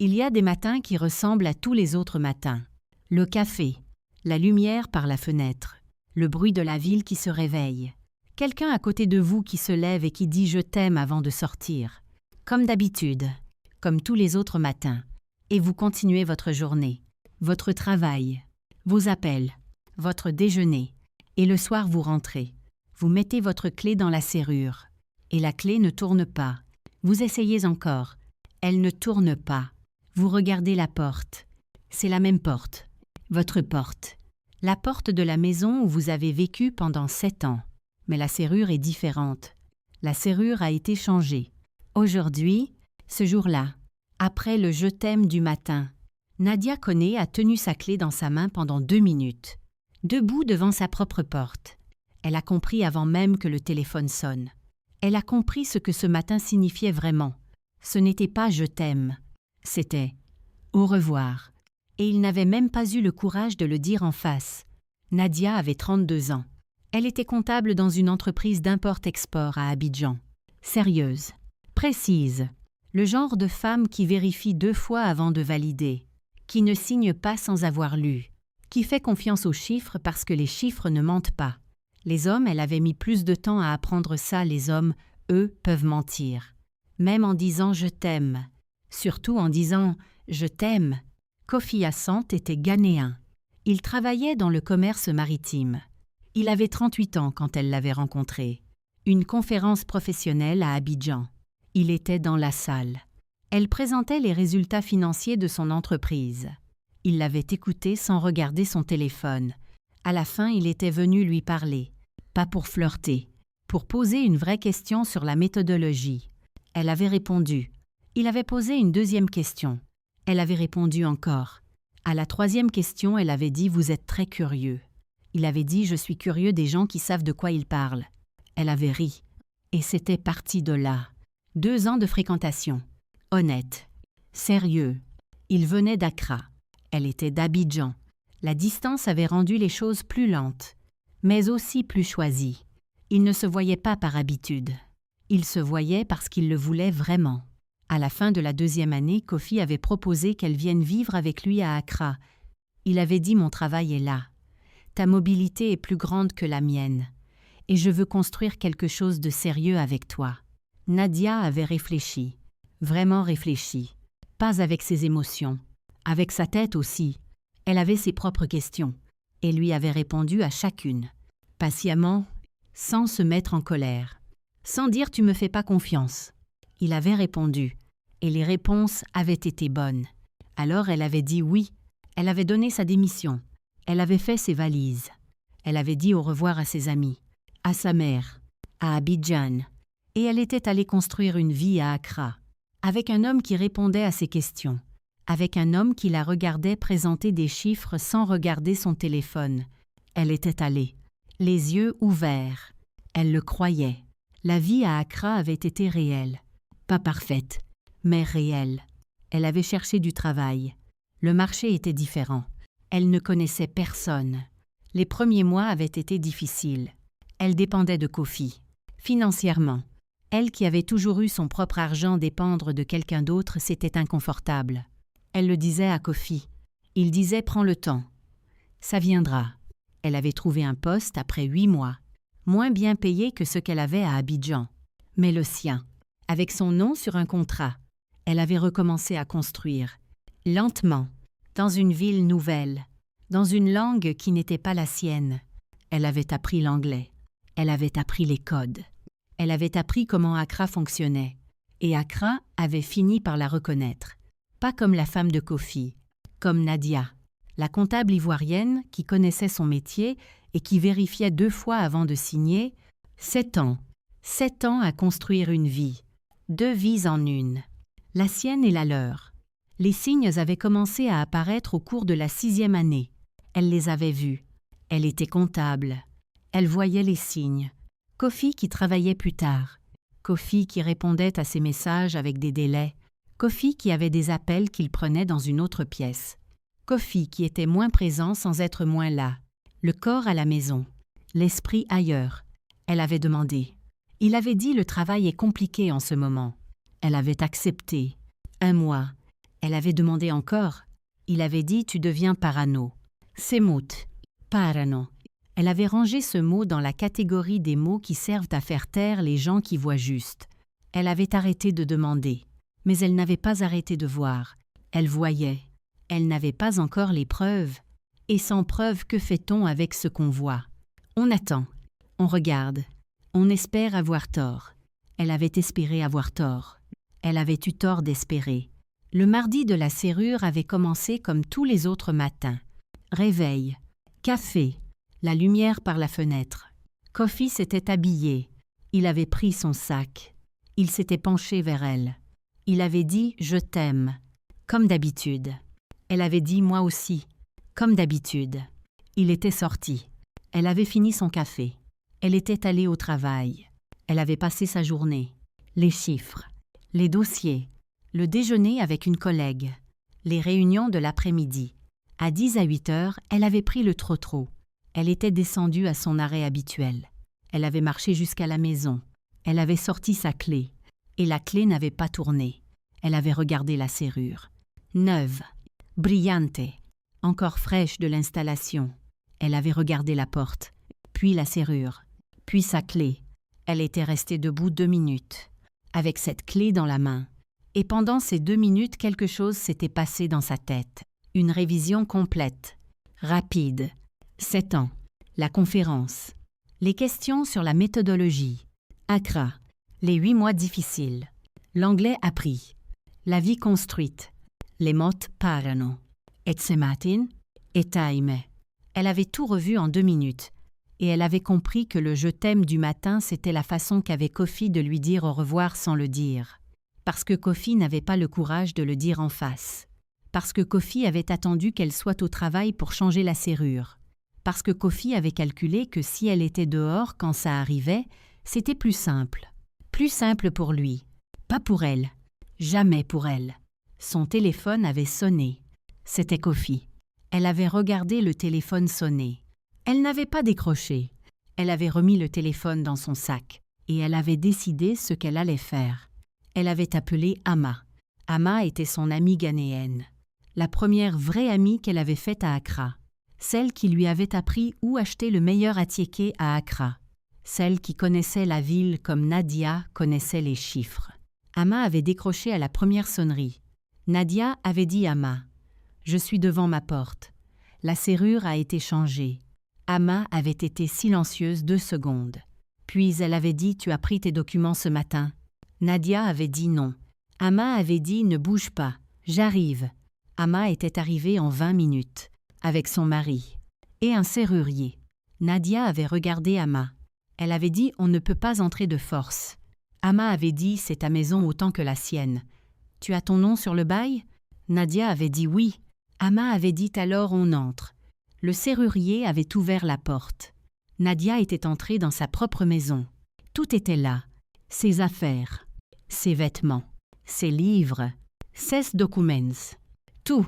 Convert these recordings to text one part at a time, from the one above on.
Il y a des matins qui ressemblent à tous les autres matins. Le café, la lumière par la fenêtre, le bruit de la ville qui se réveille. Quelqu'un à côté de vous qui se lève et qui dit « je t'aime » avant de sortir. Comme d'habitude, comme tous les autres matins. Et vous continuez votre journée, votre travail, vos appels, votre déjeuner. Et le soir, vous rentrez. Vous mettez votre clé dans la serrure. Et la clé ne tourne pas. Vous essayez encore. Elle ne tourne pas. Vous regardez la porte. C'est la même porte. Votre porte. La porte de la maison où vous avez vécu pendant 7 ans. Mais la serrure est différente. La serrure a été changée. Aujourd'hui, ce jour-là, après le « je t'aime » du matin, Nadia Koné a tenu sa clé dans sa main pendant 2 minutes, debout devant sa propre porte. Elle a compris avant même que le téléphone sonne. Elle a compris ce que ce matin signifiait vraiment. Ce n'était pas « je t'aime », c'était « au revoir ». Et il n'avait même pas eu le courage de le dire en face. Nadia avait 32 ans. Elle était comptable dans une entreprise d'import-export à Abidjan. Sérieuse, précise, le genre de femme qui vérifie 2 fois avant de valider, qui ne signe pas sans avoir lu, qui fait confiance aux chiffres parce que les chiffres ne mentent pas. Les hommes, elle avait mis plus de temps à apprendre ça, les hommes, eux, peuvent mentir. Même en disant « je t'aime », surtout en disant « je t'aime ». Kofi Assante était ghanéen. Il travaillait dans le commerce maritime. Il avait 38 ans quand elle l'avait rencontré. Une conférence professionnelle à Abidjan. Il était dans la salle. Elle présentait les résultats financiers de son entreprise. Il l'avait écoutée sans regarder son téléphone. À la fin, il était venu lui parler. Pas pour flirter, pour poser une vraie question sur la méthodologie. Elle avait répondu. Il avait posé une 2e question. Elle avait répondu encore. À la 3e question, elle avait dit « Vous êtes très curieux ». Il avait dit « Je suis curieux des gens qui savent de quoi ils parlent ». Elle avait ri. Et c'était parti de là. 2 ans de fréquentation. Honnête. Sérieux. Il venait d'Accra. Elle était d'Abidjan. La distance avait rendu les choses plus lentes, mais aussi plus choisies. Il ne se voyait pas par habitude. Il se voyait parce qu'il le voulait vraiment. À la fin de la 2e année, Kofi avait proposé qu'elle vienne vivre avec lui à Accra. Il avait dit « Mon travail est là. Ta mobilité est plus grande que la mienne. Et je veux construire quelque chose de sérieux avec toi. » Nadia avait réfléchi, vraiment réfléchi, pas avec ses émotions, avec sa tête aussi. Elle avait ses propres questions, et lui avait répondu à chacune, patiemment, sans se mettre en colère, sans dire « tu me fais pas confiance ». Il avait répondu, et les réponses avaient été bonnes. Alors elle avait dit oui, elle avait donné sa démission, elle avait fait ses valises, elle avait dit au revoir à ses amis, à sa mère, à Abidjan, et elle était allée construire une vie à Accra, avec un homme qui répondait à ses questions, avec un homme qui la regardait présenter des chiffres sans regarder son téléphone. Elle était allée, les yeux ouverts. Elle le croyait. La vie à Accra avait été réelle. Pas parfaite, mais réelle. Elle avait cherché du travail. Le marché était différent. Elle ne connaissait personne. Les premiers mois avaient été difficiles. Elle dépendait de Kofi. Financièrement, elle qui avait toujours eu son propre argent dépendre de quelqu'un d'autre, c'était inconfortable. Elle le disait à Kofi. Il disait « Prends le temps. Ça viendra ». Elle avait trouvé un poste après 8 mois, moins bien payé que ce qu'elle avait à Abidjan, mais le sien, avec son nom sur un contrat. Elle avait recommencé à construire, lentement, dans une ville nouvelle, dans une langue qui n'était pas la sienne. Elle avait appris l'anglais. Elle avait appris les codes. Elle avait appris comment Accra fonctionnait. Et Accra avait fini par la reconnaître. Pas comme la femme de Kofi, comme Nadia, la comptable ivoirienne qui connaissait son métier et qui vérifiait 2 fois avant de signer. 7 ans. 7 ans à construire une vie. 2 vies en une. La sienne et la leur. Les signes avaient commencé à apparaître au cours de la 6e année. Elle les avait vus. Elle était comptable. Elle voyait les signes. Kofi qui travaillait plus tard. Kofi qui répondait à ses messages avec des délais. Kofi qui avait des appels qu'il prenait dans une autre pièce. Kofi qui était moins présent sans être moins là. Le corps à la maison. L'esprit ailleurs. Elle avait demandé. Il avait dit « Le travail est compliqué en ce moment ». Elle avait accepté. 1 mois. Elle avait demandé encore. Il avait dit « Tu deviens parano ». Semut, parano. Elle avait rangé ce mot dans la catégorie des mots qui servent à faire taire les gens qui voient juste. Elle avait arrêté de demander, mais elle n'avait pas arrêté de voir. Elle voyait. Elle n'avait pas encore les preuves. Et sans preuve, que fait-on avec ce qu'on voit? On attend. On regarde. On espère avoir tort. Elle avait espéré avoir tort. Elle avait eu tort d'espérer. Le mardi de la serrure avait commencé comme tous les autres matins. Réveil. Café. La lumière par la fenêtre. Kofi s'était habillé. Il avait pris son sac. Il s'était penché vers elle. Il avait dit « Je t'aime », comme d'habitude. Elle avait dit « Moi aussi », comme d'habitude. Il était sorti. Elle avait fini son café. Elle était allée au travail. Elle avait passé sa journée. Les chiffres, les dossiers, le déjeuner avec une collègue, les réunions de l'après-midi. À 10 à 8 heures, elle avait pris le trottoir. Elle était descendue à son arrêt habituel. Elle avait marché jusqu'à la maison. Elle avait sorti sa clé. Et la clé n'avait pas tourné. Elle avait regardé la serrure. Neuve, brillante, encore fraîche de l'installation. Elle avait regardé la porte, puis la serrure, puis sa clé. Elle était restée debout 2 minutes, avec cette clé dans la main. Et pendant ces 2 minutes, quelque chose s'était passé dans sa tête. Une révision complète, rapide. 7 ans, la conférence, les questions sur la méthodologie, Accra, les 8 mois difficiles, l'anglais appris, la vie construite, les mots parano, et ce matin, et time. Elle avait tout revu en 2 minutes, et elle avait compris que le « je t'aime » du matin, c'était la façon qu'avait Kofi de lui dire au revoir sans le dire. Parce que Kofi n'avait pas le courage de le dire en face. Parce que Kofi avait attendu qu'elle soit au travail pour changer la serrure. Parce que Kofi avait calculé que si elle était dehors quand ça arrivait, c'était plus simple. Plus simple pour lui. Pas pour elle. Jamais pour elle. Son téléphone avait sonné. C'était Kofi. Elle avait regardé le téléphone sonner. Elle n'avait pas décroché. Elle avait remis le téléphone dans son sac. Et elle avait décidé ce qu'elle allait faire. Elle avait appelé Ama. Ama était son amie ghanéenne. La première vraie amie qu'elle avait faite à Accra. Celle qui lui avait appris où acheter le meilleur attiéké à Accra. Celle qui connaissait la ville comme Nadia connaissait les chiffres. Ama avait décroché à la première sonnerie. Nadia avait dit à Ama « Je suis devant ma porte. La serrure a été changée. » Ama avait été silencieuse 2 secondes. Puis elle avait dit « Tu as pris tes documents ce matin ?» Nadia avait dit non. Ama avait dit « Ne bouge pas, j'arrive ». Ama était arrivée en 20 minutes, avec son mari, et un serrurier. Nadia avait regardé Ama. Elle avait dit « On ne peut pas entrer de force ». Ama avait dit « C'est ta maison autant que la sienne. Tu as ton nom sur le bail ?» Nadia avait dit « Oui ». Ama avait dit « Alors on entre ». Le serrurier avait ouvert la porte. Nadia était entrée dans sa propre maison. Tout était là. Ses affaires, ses vêtements, ses livres, ses documents. Tout.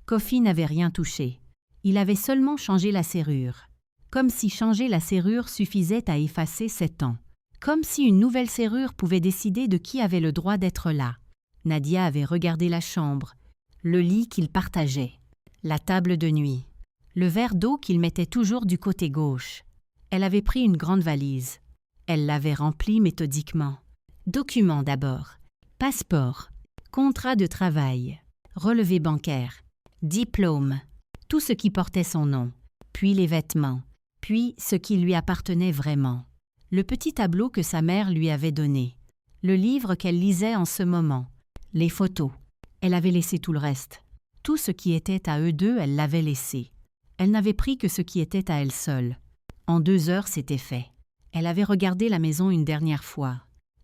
Kofi n'avait rien touché. Il avait seulement changé la serrure. Comme si changer la serrure suffisait à effacer 7 ans. Comme si une nouvelle serrure pouvait décider de qui avait le droit d'être là. Nadia avait regardé la chambre, le lit qu'il partageait, la table de nuit, le verre d'eau qu'il mettait toujours du côté gauche. Elle avait pris une grande valise. Elle l'avait remplie méthodiquement. Documents d'abord, passeport, contrat de travail, relevé bancaire, diplôme, tout ce qui portait son nom, puis les vêtements, puis ce qui lui appartenait vraiment, le petit tableau que sa mère lui avait donné, le livre qu'elle lisait en ce moment, les photos. Elle avait laissé tout le reste. Tout ce qui était à eux deux, elle l'avait laissé. Elle n'avait pris que ce qui était à elle seule. En 2 heures, c'était fait. Elle avait regardé la maison une dernière fois.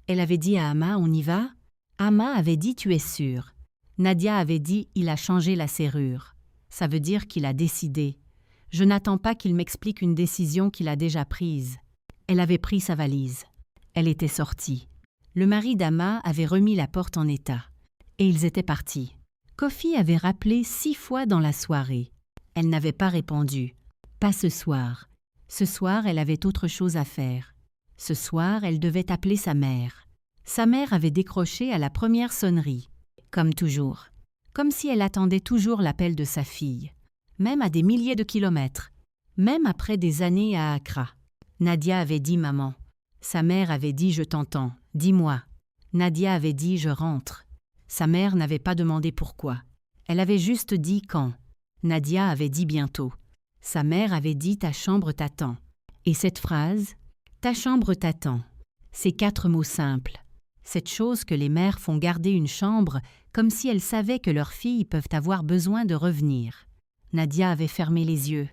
Elle avait dit à Ama « On y va ?» Ama avait dit « Tu es sûre ?» Nadia avait dit « Il a changé la serrure. » Ça veut dire qu'il a décidé. Je n'attends pas qu'il m'explique une décision qu'il a déjà prise. Elle avait pris sa valise. Elle était sortie. Le mari d'Ama avait remis la porte en état. Et ils étaient partis. Kofi avait rappelé 6 fois dans la soirée. Elle n'avait pas répondu. Pas ce soir. Ce soir, elle avait autre chose à faire. Ce soir, elle devait appeler sa mère. Sa mère avait décroché à la première sonnerie. Comme toujours. comme si elle attendait toujours l'appel de sa fille, même à des milliers de kilomètres, même après des années à Accra. Nadia avait dit « Maman ». Sa mère avait dit « Je t'entends, dis-moi ». Nadia avait dit « Je rentre ». Sa mère n'avait pas demandé pourquoi. Elle avait juste dit « Quand ». Nadia avait dit « Bientôt ». Sa mère avait dit « Ta chambre t'attend ». Et cette phrase « Ta chambre t'attend », ces 4 mots simples, cette chose que les mères font garder une chambre comme si elles savaient que leurs filles peuvent avoir besoin de revenir. Nadia avait fermé les yeux,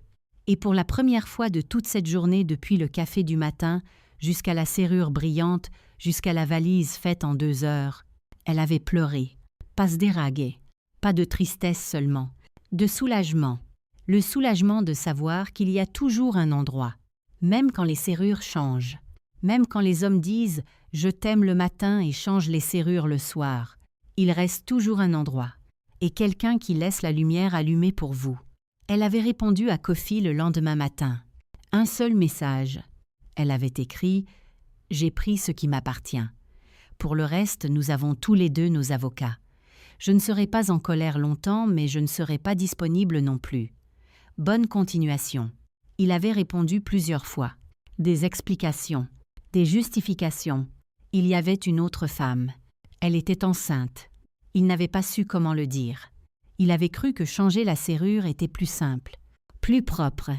et pour la première fois de toute cette journée depuis le café du matin, jusqu'à la serrure brillante, jusqu'à la valise faite en 2 heures, elle avait pleuré, pas se déraguer, pas de tristesse seulement, de soulagement, le soulagement de savoir qu'il y a toujours un endroit, même quand les serrures changent, même quand les hommes disent « Je t'aime le matin » et changent les serrures le soir, il reste toujours un endroit, et quelqu'un qui laisse la lumière allumée pour vous. Elle avait répondu à Kofi le lendemain matin. Un seul message. Elle avait écrit « J'ai pris ce qui m'appartient. Pour le reste, nous avons tous les 2 nos avocats. Je ne serai pas en colère longtemps, mais je ne serai pas disponible non plus. Bonne continuation. » Il avait répondu plusieurs fois. Des explications, des justifications. Il y avait une autre femme. Elle était enceinte. Il n'avait pas su comment le dire. Il avait cru que changer la serrure était plus simple, plus propre.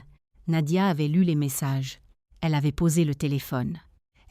Nadia avait lu les messages. Elle avait posé le téléphone.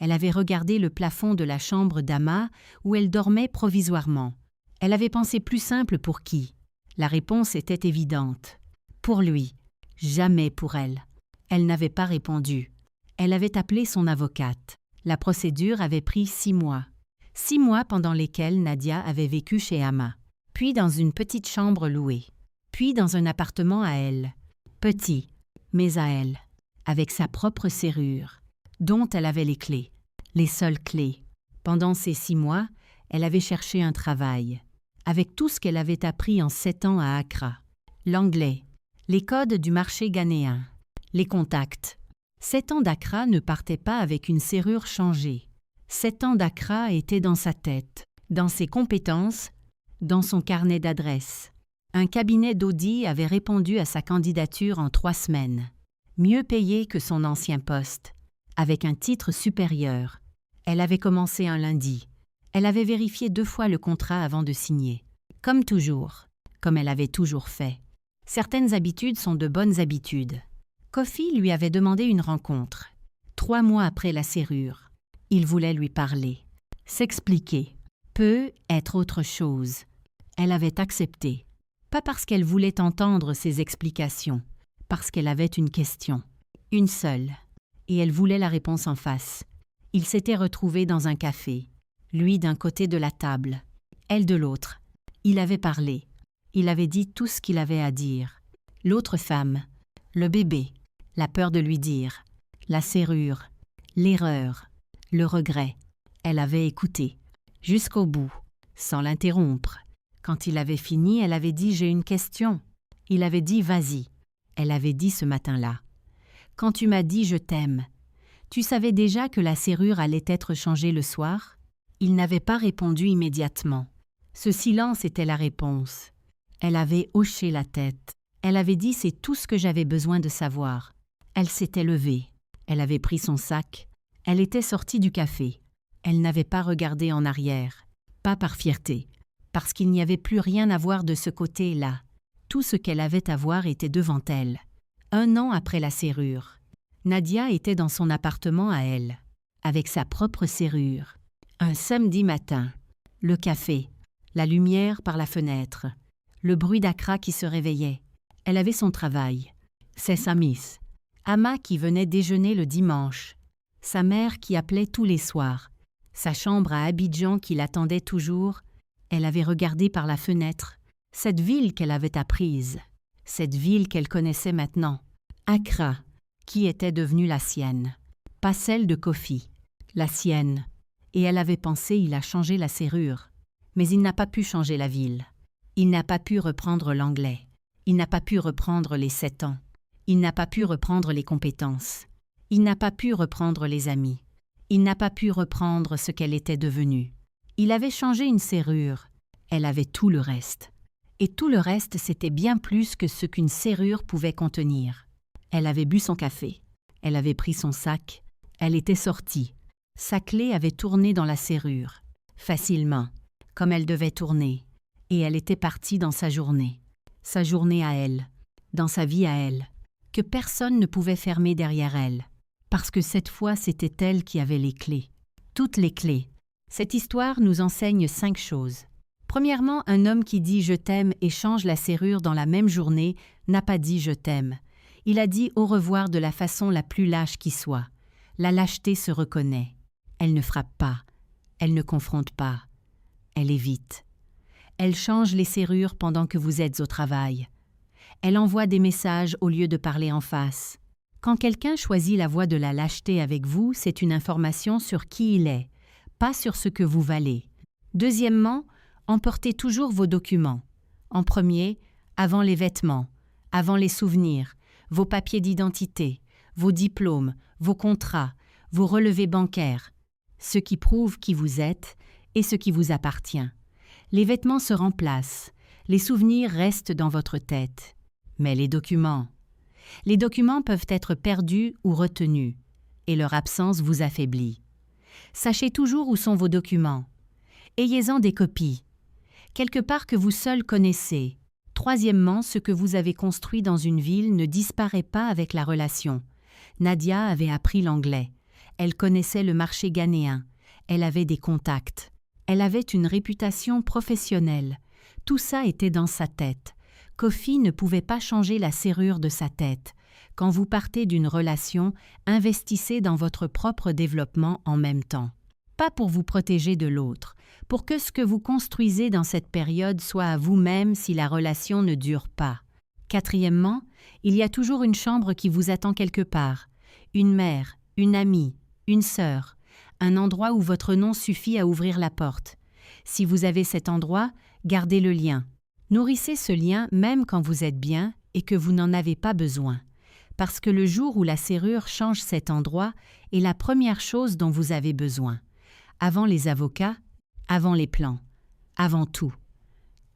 Elle avait regardé le plafond de la chambre d'Ama où elle dormait provisoirement. Elle avait pensé plus simple pour qui? La réponse était évidente. Pour lui. Jamais pour elle. Elle n'avait pas répondu. Elle avait appelé son avocate. La procédure avait pris 6 mois. 6 mois pendant lesquels Nadia avait vécu chez Ama, puis dans une petite chambre louée, puis dans un appartement à elle, petit, mais à elle, avec sa propre serrure, dont elle avait les clés, les seules clés. Pendant ces 6 mois, elle avait cherché un travail, avec tout ce qu'elle avait appris en 7 ans à Accra, l'anglais, les codes du marché ghanéen, les contacts. 7 ans d'Accra ne partaient pas avec une serrure changée. 7 ans d'Accra étaient dans sa tête, dans ses compétences, dans son carnet d'adresses. Un cabinet d'audit avait répondu à sa candidature en 3 semaines. Mieux payé que son ancien poste, avec un titre supérieur. Elle avait commencé un lundi. Elle avait vérifié 2 fois le contrat avant de signer. Comme toujours, comme elle avait toujours fait. Certaines habitudes sont de bonnes habitudes. Kofi lui avait demandé une rencontre. 3 mois après la serrure. Il voulait lui parler. S'expliquer. Peut être autre chose. Elle avait accepté. Pas parce qu'elle voulait entendre ses explications, parce qu'elle avait une question. Une seule. Et elle voulait la réponse en face. Ils s'étaient retrouvés dans un café. Lui d'un côté de la table. Elle de l'autre. Il avait parlé. Il avait dit tout ce qu'il avait à dire. L'autre femme. Le bébé. La peur de lui dire. La serrure. L'erreur. Le regret. Elle avait écouté. Jusqu'au bout. Sans l'interrompre. Quand il avait fini, elle avait dit « J'ai une question ». Il avait dit « Vas-y ». Elle avait dit ce matin-là. « Quand tu m'as dit « Je t'aime », tu savais déjà que la serrure allait être changée le soir ?» Il n'avait pas répondu immédiatement. Ce silence était la réponse. Elle avait hoché la tête. Elle avait dit « C'est tout ce que j'avais besoin de savoir ». Elle s'était levée. Elle avait pris son sac. Elle était sortie du café. Elle n'avait pas regardé en arrière. Pas par fierté. Parce qu'il n'y avait plus rien à voir de ce côté-là. Tout ce qu'elle avait à voir était devant elle. 1 an après la serrure. Nadia était dans son appartement à elle, avec sa propre serrure. Un samedi matin. Le café. La lumière par la fenêtre. Le bruit d'Accra qui se réveillait. Elle avait son travail. C'est sa miss. Ama qui venait déjeuner le dimanche. Sa mère qui appelait tous les soirs. Sa chambre à Abidjan qui l'attendait toujours. Elle avait regardé par la fenêtre, cette ville qu'elle avait apprise, cette ville qu'elle connaissait maintenant, Accra, qui était devenue la sienne, pas celle de Kofi, la sienne, et elle avait pensé il a changé la serrure, mais il n'a pas pu changer la ville, il n'a pas pu reprendre l'anglais, il n'a pas pu reprendre les 7 ans, il n'a pas pu reprendre les compétences, il n'a pas pu reprendre les amis, il n'a pas pu reprendre ce qu'elle était devenue. Il avait changé une serrure. Elle avait tout le reste. Et tout le reste, c'était bien plus que ce qu'une serrure pouvait contenir. Elle avait bu son café. Elle avait pris son sac. Elle était sortie. Sa clé avait tourné dans la serrure, facilement, comme elle devait tourner, et elle était partie dans sa journée à elle, dans sa vie à elle, que personne ne pouvait fermer derrière elle, parce que cette fois c'était elle qui avait les clés, toutes les clés. Cette histoire nous enseigne 5 choses. Premièrement, un homme qui dit « je t'aime » et change la serrure dans la même journée n'a pas dit « je t'aime ». Il a dit au revoir de la façon la plus lâche qui soit. La lâcheté se reconnaît. Elle ne frappe pas. Elle ne confronte pas. Elle évite. Elle change les serrures pendant que vous êtes au travail. Elle envoie des messages au lieu de parler en face. Quand quelqu'un choisit la voie de la lâcheté avec vous, c'est une information sur qui il est, pas sur ce que vous valez. Deuxièmement, emportez toujours vos documents. En premier, avant les vêtements, avant les souvenirs, vos papiers d'identité, vos diplômes, vos contrats, vos relevés bancaires, ce qui prouve qui vous êtes et ce qui vous appartient. Les vêtements se remplacent, les souvenirs restent dans votre tête. Mais les documents peuvent être perdus ou retenus, et leur absence vous affaiblit. Sachez toujours où sont vos documents. Ayez-en des copies, quelque part que vous seul connaissez. Troisièmement, ce que vous avez construit dans une ville ne disparaît pas avec la relation. Nadia avait appris l'anglais. Elle connaissait le marché ghanéen. Elle avait des contacts. Elle avait une réputation professionnelle. Tout ça était dans sa tête. Kofi ne pouvait pas changer la serrure de sa tête. Quand vous partez d'une relation, investissez dans votre propre développement en même temps. Pas pour vous protéger de l'autre, pour que ce que vous construisez dans cette période soit à vous-même si la relation ne dure pas. Quatrièmement, il y a toujours une chambre qui vous attend quelque part. Une mère, une amie, une sœur, un endroit où votre nom suffit à ouvrir la porte. Si vous avez cet endroit, gardez le lien. Nourrissez ce lien même quand vous êtes bien et que vous n'en avez pas besoin. Parce que le jour où la serrure change cet endroit est la première chose dont vous avez besoin. Avant les avocats, avant les plans, avant tout.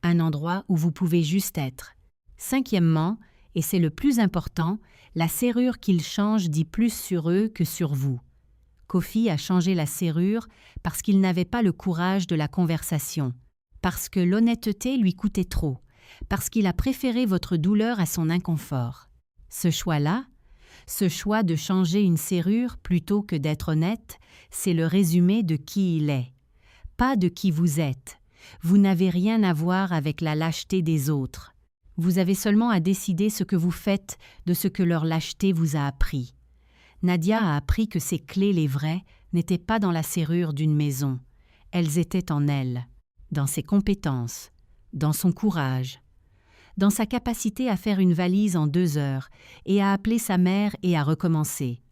Un endroit où vous pouvez juste être. Cinquièmement, et c'est le plus important, la serrure qu'ils changent dit plus sur eux que sur vous. Kofi a changé la serrure parce qu'il n'avait pas le courage de la conversation, parce que l'honnêteté lui coûtait trop, parce qu'il a préféré votre douleur à son inconfort. Ce choix-là, ce choix de changer une serrure plutôt que d'être honnête, c'est le résumé de qui il est, pas de qui vous êtes. Vous n'avez rien à voir avec la lâcheté des autres. Vous avez seulement à décider ce que vous faites de ce que leur lâcheté vous a appris. Nadia a appris que ses clés, les vraies, n'étaient pas dans la serrure d'une maison. Elles étaient en elle, dans ses compétences, dans son courage, dans sa capacité à faire une valise en 2 heures et à appeler sa mère et à recommencer.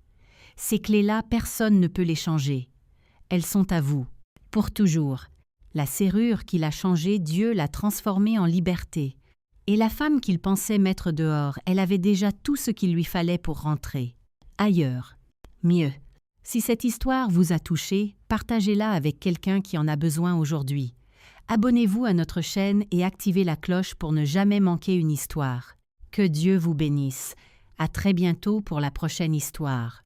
Ces clés-là, personne ne peut les changer. Elles sont à vous, pour toujours. La serrure qu'il a changée, Dieu l'a transformée en liberté. Et la femme qu'il pensait mettre dehors, elle avait déjà tout ce qu'il lui fallait pour rentrer. Ailleurs. Mieux. Si cette histoire vous a touché, partagez-la avec quelqu'un qui en a besoin aujourd'hui. Abonnez-vous à notre chaîne et activez la cloche pour ne jamais manquer une histoire. Que Dieu vous bénisse. À très bientôt pour la prochaine histoire.